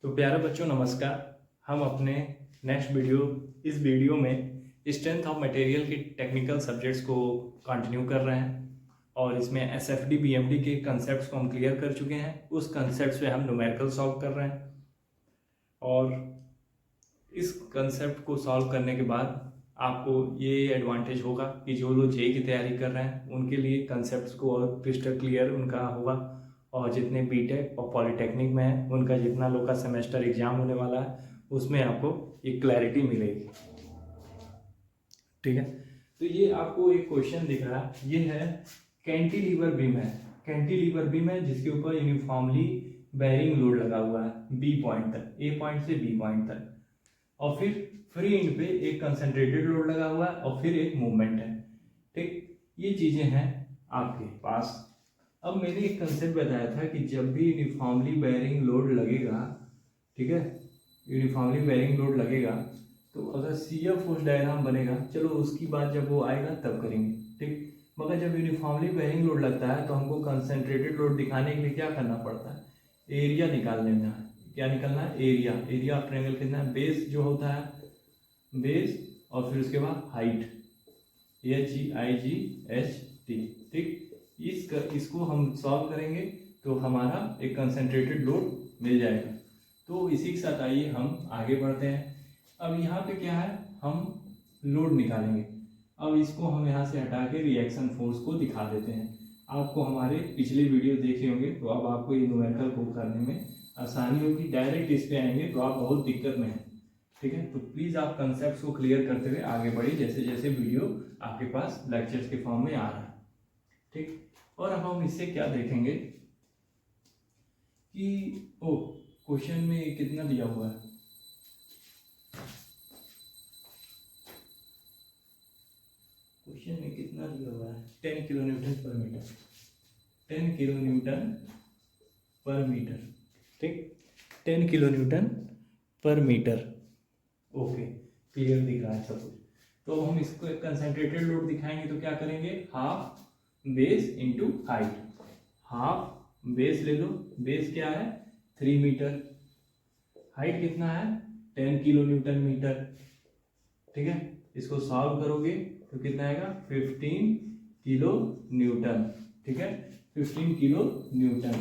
तो प्यारे बच्चों नमस्कार। हम अपने नेक्स्ट वीडियो इस वीडियो में स्ट्रेंथ ऑफ मटेरियल के टेक्निकल सब्जेक्ट्स को कंटिन्यू कर रहे हैं और इसमें एसएफडी बीएमडी के कंसेप्ट्स को हम क्लियर कर चुके हैं। उस कंसेप्ट पे हम न्यूमेरिकल सॉल्व कर रहे हैं और इस कंसेप्ट को सॉल्व करने के बाद आपको ये एडवांटेज होगा कि जो लोग जेई की तैयारी कर रहे हैं उनके लिए कंसेप्ट्स को और क्रिस्टल क्लियर उनका होगा और जितने बीटेक और पॉलिटेक्निक में हैं उनका जितना लोग का सेमेस्टर एग्जाम होने वाला है उसमें आपको एक क्लैरिटी मिलेगी। ठीक है, तो ये आपको एक क्वेश्चन दिख रहा है, ये है कैंटिलीवर बीम है। कैंटिलीवर बीम है जिसके ऊपर यूनिफॉर्मली बेयरिंग लोड लगा हुआ है बी पॉइंट तक, ए पॉइंट से बी पॉइंट तक, और फिर फ्री एंड पे एक कंसंट्रेटेड लोड लगा हुआ है और फिर एक मूवमेंट है। ठीक, ये चीजें हैं आपके पास। अब मैंने एक कंसेप्ट बताया था कि जब भी यूनिफॉर्मली बेयरिंग लोड लगेगा, ठीक है, यूनिफॉर्मली बेयरिंग लोड लगेगा तो अगर सीएफ फोर्स डायग्राम बनेगा, चलो उसकी बात जब वो आएगा तब करेंगे। ठीक, मगर जब यूनिफॉर्मली बेयरिंग लोड लगता है तो हमको कंसंट्रेटेड लोड दिखाने के लिए क्या करना पड़ता है, एरिया निकाल लेना है। क्या निकालना है, एरिया। एरिया ऑफ ट्रायंगल कितना है, बेस जो होता है, बेस और फिर उसके बाद हाइट, HEIGHT। ठीक, इसको हम सॉल्व करेंगे तो हमारा एक कंसंट्रेटेड लोड मिल जाएगा। तो इसी के साथ आइए हम आगे बढ़ते हैं। अब यहाँ पे क्या है, हम लोड निकालेंगे। अब इसको हम यहाँ से हटा के रिएक्शन फोर्स को दिखा देते हैं। आपको हमारे पिछले वीडियो देखे होंगे तो अब आपको ये न्यूमेरिकल को करने में आसानी होगी। डायरेक्ट इस पे आएंगे तो आप बहुत दिक्कत में हैं। ठीक है, तो प्लीज़ आप कंसेप्ट को क्लियर करते हुए आगे बढ़िए जैसे जैसे वीडियो आपके पास लेक्चर्स के फॉर्म में आ रहा है। ठीक, और अब हम इससे क्या देखेंगे कि ओ क्वेश्चन में कितना दिया हुआ है, क्वेश्चन में कितना दिया हुआ है, 10 किलो न्यूटन पर मीटर, 10 किलो न्यूटन पर मीटर। ठीक, 10 किलो न्यूटन पर मीटर। ओके, क्लियर दिख रहा है सब कुछ। तो हम इसको एक कंसंट्रेटेड लोड दिखाएंगे तो क्या करेंगे, half base into height. Half base ले लो, बेस क्या है 3 मीटर, हाइट कितना है 10 किलो न्यूटन मीटर। ठीक है, इसको सॉल्व करोगे तो कितना आएगा 15 किलो न्यूटन। ठीक है, 15 किलो न्यूटन।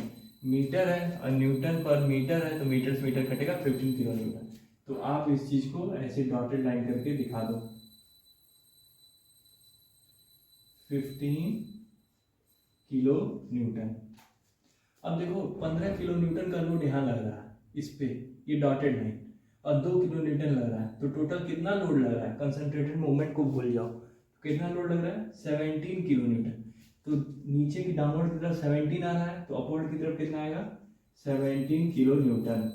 मीटर है और न्यूटन पर मीटर है तो मीटर से मीटर कटेगा, 15 किलो न्यूटन। तो आप इस चीज को ऐसे डॉटेड लाइन करके दिखा दो, 15 किलो न्यूटन। अब देखो 15 किलो न्यूटन का लोड यहाँ लग रहा है इस पे, ये डॉटेड लाइन, और 2 किलो न्यूटन लग रहा है, तो टोटल कितना लोड लग रहा है, कंसंट्रेटेड मूवमेंट को भूल जाओ, तो कितना लोड लग रहा है 17 किलो न्यूटन। तो नीचे की डाउनवर्ड की तरफ 17 आ रहा है तो अपवर्ड की तरफ कितना आएगा 17 किलो न्यूटन,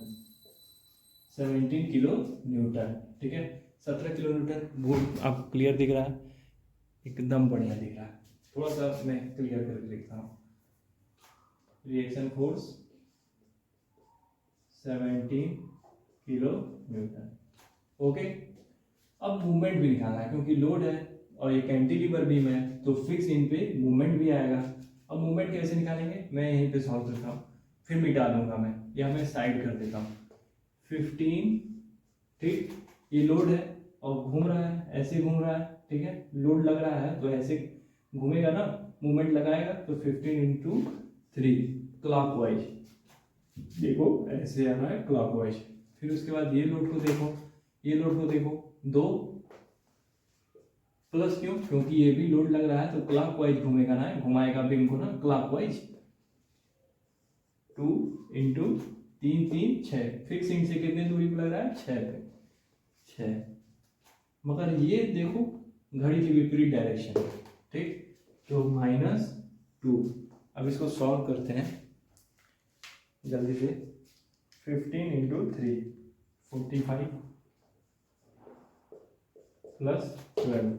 17 किलो न्यूटन। ठीक है, 17 किलो न्यूटन। वो आप क्लियर दिख रहा है, एकदम बढ़िया दिख रहा है। थोड़ा सा मैं क्लियर करके लिखता हूँ, reaction force 17 kilo Newton. Okay, अब मूवमेंट भी निकालना है क्योंकि लोड है और ये कैंटिलीवर बीम है तो फिक्स इन पे मूवमेंट भी आएगा। अब मूवमेंट कैसे निकालेंगे, मैं यहीं पे सॉल्व करता हूँ, फिर मिटा दूंगा मैं, या मैं साइड कर देता हूँ 15। ठीक, ये लोड है और घूम रहा है, ऐसे घूम रहा है। ठीक है, लोड लग रहा है तो ऐसे घूमेगा ना, मूवमेंट लगाएगा तो 15 इंटू 3 क्लॉकवाइज, देखो ऐसे आना है क्लॉकवाइज। फिर उसके बाद ये लोड को देखो, ये लोड को देखो, 2 प्लस, क्यों, क्योंकि ये भी लोड लग रहा है तो क्लॉकवाइज घूमेगा ना, घुमाएगा बीम को ना क्लॉकवाइज। 2 इंटू 3 3 6, फिक्सिंग से कितने दूरी पर लग रहा है 6 पे, 6। मगर ये देखो घड़ी की विपरीत डायरेक्शन। ठीक, तो -2। अब इसको सॉल्व करते हैं जल्दी से, 15 इंटू 3 45 प्लस 12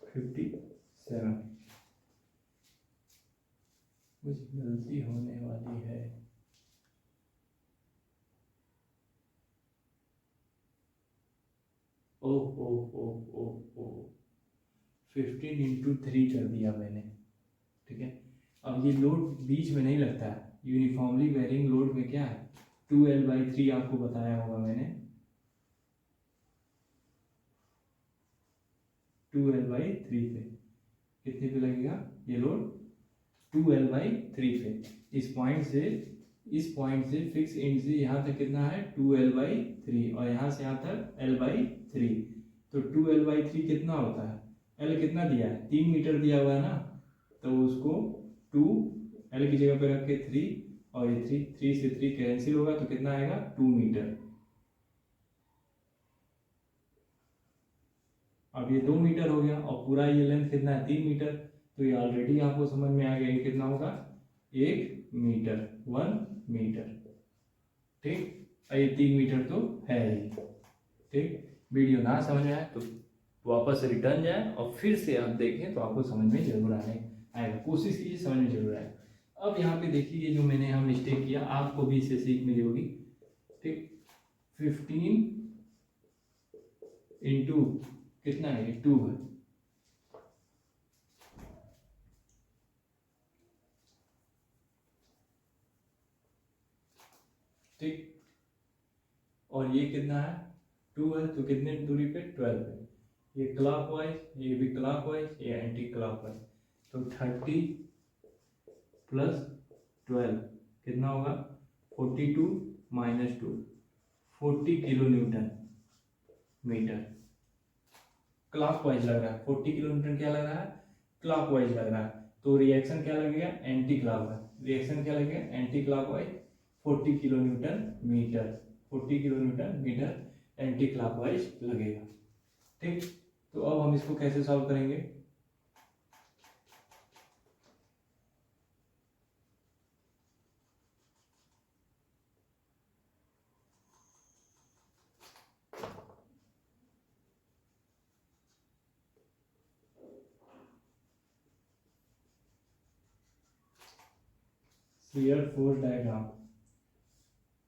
57। कुछ गलती होने वाली है, ओ ओ ओ ओ ओ 15 इंटू 3 कर दिया मैंने। ठीक है, अब ये लोड बीच में नहीं लगता है, यूनिफॉर्मली वेरिंग लोड में क्या है 2L/3 आपको बताया होगा मैंने, 2L/3 पे कितने पे लगेगा ये लोड 2L/3 पे। इस पॉइंट से फिक्स एंड से यहाँ तक कितना है 2L/3 और यहाँ से यहाँ तक L/3। तो 2L/3 कितना होता है, L कितना दिया है 3 मीटर दिया हुआ है ना, तो उसको 2 L की जगह पे रख के 3 और ये 3 से 3 कैंसिल होगा तो कितना आएगा 2 मीटर। अब ये 2 मीटर हो गया और पूरा ये लेंथ कितना है 3 मीटर, तो ये ऑलरेडी आपको समझ में आ गया ये कितना होगा 1 मीटर, 1 मीटर। ठीक, ये 3 मीटर तो है ही। ठीक, वीडियो ना समझ में आए तो वापस रिटर्न जाए और फिर से आप देखें तो आपको समझ में जरूर आएगा, कोशिश कीजिए समझ में जरूर आए। अब यहाँ पे देखिए जो मैंने हम मिस्टेक किया, आपको भी इससे सीख मिली होगी। ठीक, 15 इंटू कितना है 2 है, ठीक, और ये कितना है 2 है, तो कितने दूरी पे 12 पे, ये क्लॉकवाइज, ये भी क्लॉकवाइज, ये एंटी क्लॉकवाइज, तो 30 प्लस 12 कितना होगा 42 माइनस 2, 40 किलो न्यूटन मीटर। क्लॉकवाइज लग रहा है, 40 किलो न्यूटन क्या लग रहा है क्लॉकवाइज लग रहा है, तो रिएक्शन क्या लगेगा एंटी क्लॉकवाइज, रिएक्शन क्या लगेगा anti clockwise 40 kilo newton metre, 40 kilo newton metre anti clockwise लगेगा। ठीक, तो अब हम इसको कैसे सॉल्व करेंगे, shear force diagram,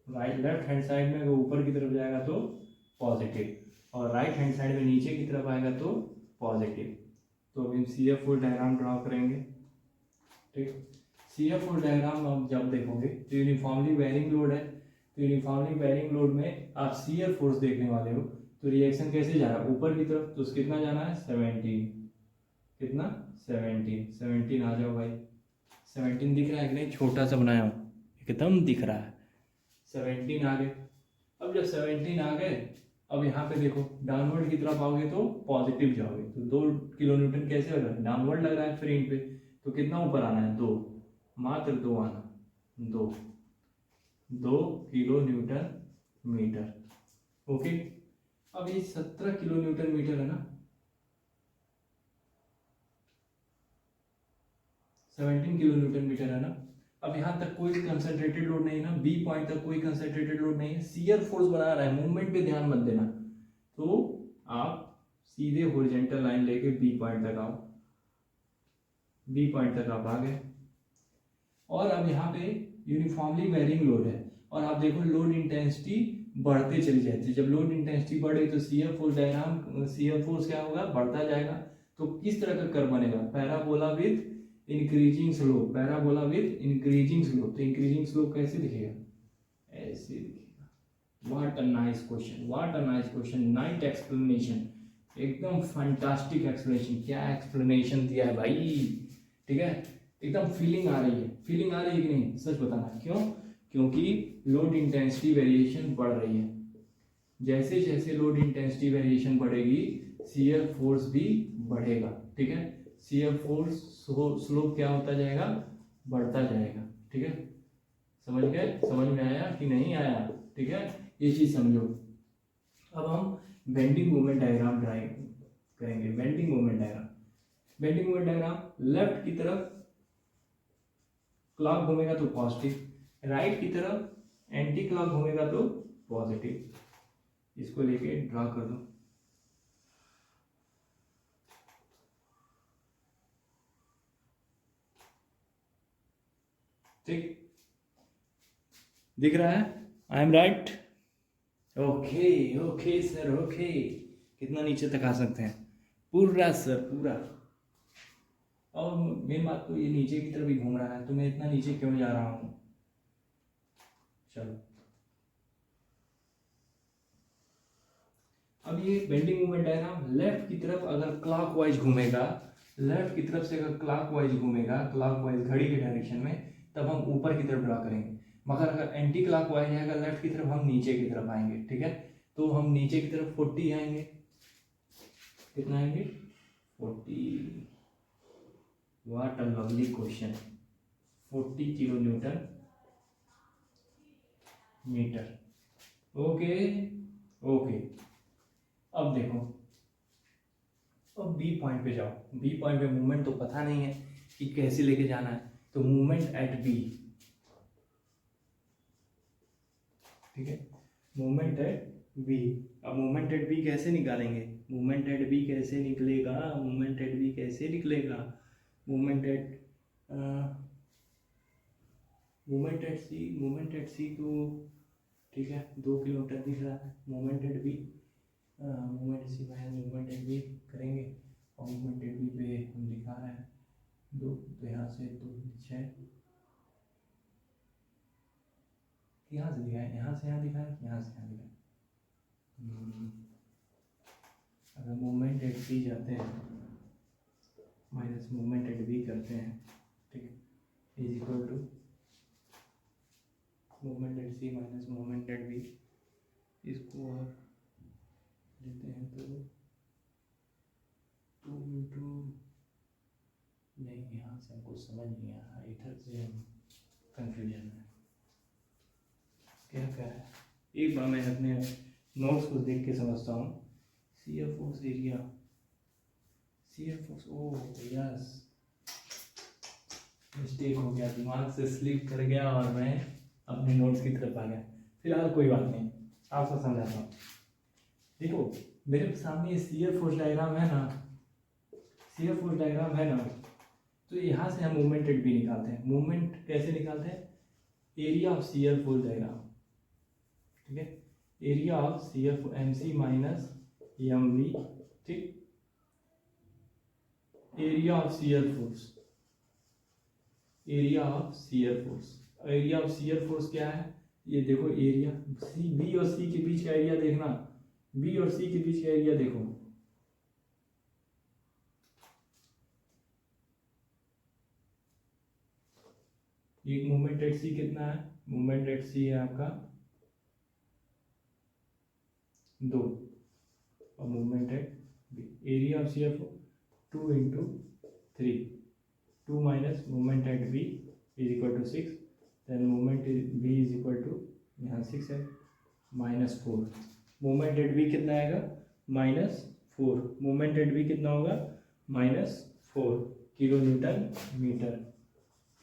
right left hand side में अगर ऊपर की तरफ जाएगा तो पॉजिटिव और राइट हैंड साइड में नीचे की तरफ आएगा तो पॉजिटिव। तो अब हम शियर फोर्स डायग्राम ड्रॉ करेंगे। ठीक, शियर फोर्स डायग्राम आप जब देखोगे तो यूनिफॉर्मली वेरिंग लोड है, तो यूनिफॉर्मली वेरिंग लोड में आप शियर फोर्स देखने वाले हो, तो रिएक्शन कैसे जा रहा है ऊपर की तरफ, तो कितना जाना है 17, कितना 17 आ जाओ भाई, 17 दिख रहा है कि नहीं, छोटा सा बनाया हूँ एकदम दिख रहा है, 17 आ गए। अब जब 17 आ गए, अब यहाँ पे देखो डाउनवर्ड की तरफ आओगे तो पॉजिटिव जाओगे, तो 2 किलो न्यूटन कैसे लग रहा है डाउनवर्ड लग रहा है फ्रेम पे, तो कितना ऊपर आना है 2, मात्र 2 आना, 2 किलो न्यूटन मीटर। ओके, अब ये 17 किलो न्यूटन मीटर है ना, 17 किलो न्यूटन मीटर है ना। अब यहाँ तक कोई कंसंट्रेटेड लोड नहीं है ना, बी पॉइंट तक कोई कंसंट्रेटेड लोड नहीं है, शियर फोर्स बना रहा है, मूवमेंट पे ध्यान मत देना। तो आप सीधे हॉरिजॉन्टल लाइन लेके बी पॉइंट तक आओ, बी पॉइंट तक आप आ गए, और अब यहाँ पे यूनिफॉर्मली वेरिंग लोड है, और आप देखो लोड इंटेंसिटी बढ़ते चली जाती है, जब लोड इंटेंसिटी बढ़े तो shear force diagram, shear force क्या होगा बढ़ता जाएगा। तो किस तरह का कर्व बनेगा, parabola with increasing slope, parabola with increasing slope, तो इंक्रीजिंग स्लोप कैसे दिखेगा ऐसे दिखेगा। What a nice question, what a nice question, night explanation, एकदम फैंटास्टिक एक्सप्लेनेशन, क्या एक्सप्लेनेशन दिया है भाई। ठीक है, एकदम फीलिंग आ रही है, फीलिंग आ रही है कि नहीं, सच बताना क्यों, क्योंकि लोड इंटेंसिटी वेरिएशन बढ़ रही है, जैसे जैसे लोड इंटेंसिटी वेरिएशन बढ़ेगी शियर फोर्स भी बढ़ेगा। ठीक है, शियर फोर्स स्लोप क्या होता जाएगा बढ़ता जाएगा। ठीक है, समझ गए, समझ में आया कि नहीं आया। ठीक है, ये चीज समझो। अब हम बेंडिंग मोमेंट डायग्राम ड्राइंग करेंगे, bending moment diagram, bending moment diagram left की तरफ क्लॉक घूमेगा तो पॉजिटिव, राइट की तरफ एंटी क्लॉक घूमेगा तो पॉजिटिव, इसको लेके ड्रा कर दो। ठीक, दिख रहा है, I am right, okay okay sir okay, कितना नीचे तक आ सकते हैं पूरा सर पूरा। और मेन बात तो ये नीचे की तरफ भी घूम रहा है, तो मैं इतना नीचे क्यों जा रहा हूँ। चलो अब ये बेंडिंग मोमेंट डायग्राम लेफ्ट की तरफ अगर क्लॉकवाइज घूमेगा, लेफ्ट की तरफ से अगर क्लॉकवाइज घूमेगा, क्लॉकवाइज घड़ी के डायरेक्शन में, तब हम ऊपर की तरफ ड्रा करेंगे। मगर अगर एंटी क्लॉकवाइज है, अगर लेफ्ट की तरफ, हम नीचे की तरफ आएंगे। ठीक है, तो हम नीचे की तरफ 40 आएंगे। कितना आएंगे? 40। What a lovely question. 40 kilo newton metre. Okay okay, अब देखो, अब बी पॉइंट पे जाओ। बी पॉइंट पे मूवमेंट तो पता नहीं है कि कैसे लेके जाना है, तो मूवमेंट एट बी, ठीक है, मूवमेंट एट बी। अब मूवमेंट एट बी कैसे निकालेंगे? मूवमेंट एट बी कैसे निकलेगा? मूवमेंट एट बी कैसे निकलेगा? मूवमेंट एट सी तो ठीक है, 2 किलोमीटर दिख रहा है। Movement at B, movement C minus movement at B करेंगे, और मूवमेंट एट बी पे हम दिखा रहे हैं 2, तो यहाँ से 2 6, यहाँ से दिखाए, यहाँ से यहाँ दिखाए, यहाँ से यहाँ दिखाए। अगर मूवमेंट एट बी जाते हैं माइनस मूवमेंट एट बी करते हैं, ठीक है, is equal to movement at C minus movement at B. इसको और लेते हैं तो 2 इंटू, नहीं यहाँ से हमको समझ नहीं आ रहा, इधर से हम कंफ्यूजन है। क्या है, एक बार मैं अपने नोट्स को देख के समझता हूँ। Shear force area, shear force, oh yes, mistake हो गया, दिमाग से स्लिप कर गया और मैं अपने नोट्स की तरफ आ गया। फिलहाल कोई बात नहीं, आपको समझाता हूँ। देखो मेरे सामने शियर फोर्स डायग्राम है ना, शियर फोर्स डायग्राम है ना, तो यहाँ से हम मूवमेंट एट बी निकालते हैं। मूवमेंट कैसे निकालते हैं? Area of shear force diagram, ठीक है, area of shear M C minus M V, ठीक, area of shear force, area of shear force, area of shear force क्या है? ये देखो एरिया, सी बी और सी के बीच का एरिया देखना, बी और सी के बीच का एरिया देखो, एक मूवमेंट एट सी कितना है? मूवमेंट एट सी है आपका 2, और movement at B, area of shear force 2 into 3, 2 minus movement at B is equal to 6, then movement B is equal to, यहाँ 6 है, -4। मूवमेंट एट बी कितना आएगा? -4। मूवमेंट एट बी कितना होगा? -4 kilo newton metre,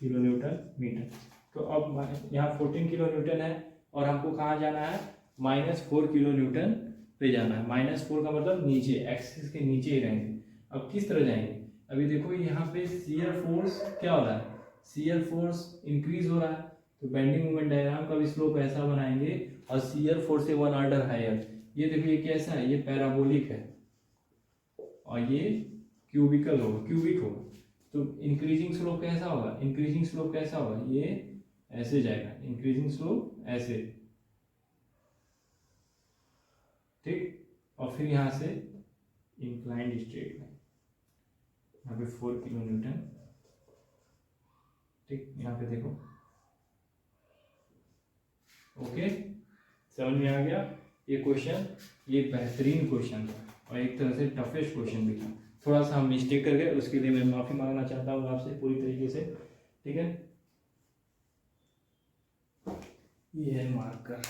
kilo newton metre. तो अब यहाँ 14 kilo Newton है, और हमको कहाँ जाना है? -4 किलो न्यूटन पे जाना है। -4 का मतलब नीचे, एक्सिस के नीचे ही रहेंगे। अब किस तरह जाएंगे? अभी देखो यहाँ पे शियर फोर्स क्या हो रहा है? शियर फोर्स इंक्रीज हो रहा है, तो बेंडिंग मोमेंट डायग्राम का भी स्लोप ऐसा बनाएंगे, और शियर फोर्स से 1 ऑर्डर हायर। ये देखो ये कैसा है? ये पैराबोलिक है, और ये क्यूबिकल होगा, क्यूबिक होगा। तो इंक्रीजिंग स्लोप कैसा होगा? इंक्रीजिंग स्लोप कैसा होगा? ये ऐसे जाएगा, इंक्रीजिंग स्लोप ऐसे, ठीक, और फिर यहाँ से इंक्लाइंड स्ट्रेट में, यहाँ पे 4 किलो न्यूटन, ठीक, यहाँ पे देखो, ओके, समझ में आ गया? ये क्वेश्चन, ये बेहतरीन क्वेश्चन था, और एक तरह से टफेस्ट क्वेश्चन भी था। थोड़ा सा हम मिस्टेक कर गए, उसके लिए मैं माफ़ी मांगना चाहता हूँ आपसे पूरी तरीके से, ठीक है। ये है मार्कर,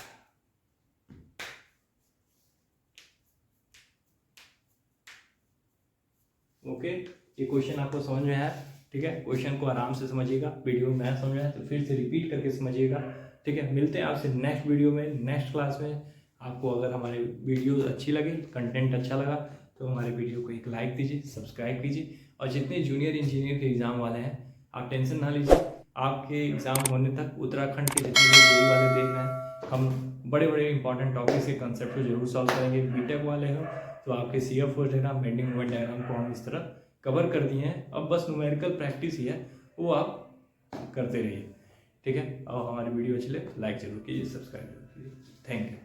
ओके, ये क्वेश्चन आपको समझ में आया, ठीक है। क्वेश्चन को आराम से समझिएगा, वीडियो में नया समझ आया तो फिर से रिपीट करके समझिएगा, ठीक है। मिलते हैं आपसे नेक्स्ट वीडियो में, नेक्स्ट क्लास में। आपको अगर हमारी वीडियो अच्छी लगी, कंटेंट अच्छा लगा, तो हमारे वीडियो को एक लाइक दीजिए, सब्सक्राइब कीजिए, और जितने जूनियर इंजीनियर के एग्ज़ाम वाले हैं, आप टेंशन ना लीजिए, आपके एग्ज़ाम होने तक उत्तराखंड के जितने लोग जेईई वाले देख रहे हैं, हम बड़े बड़े इंपॉर्टेंट टॉपिक्स के कंसेप्ट को जरूर सॉल्व करेंगे। बीटेक वाले हो तो आपके CF force diagram, bending moment diagram को हम इस तरह कवर कर दिए हैं, अब बस न्यूमेरिकल प्रैक्टिस ही है, वो आप करते रहिए। ठीक है, और हमारी वीडियो अच्छी लगे लाइक जरूर कीजिए, सब्सक्राइब जरूर कीजिए। Thank you.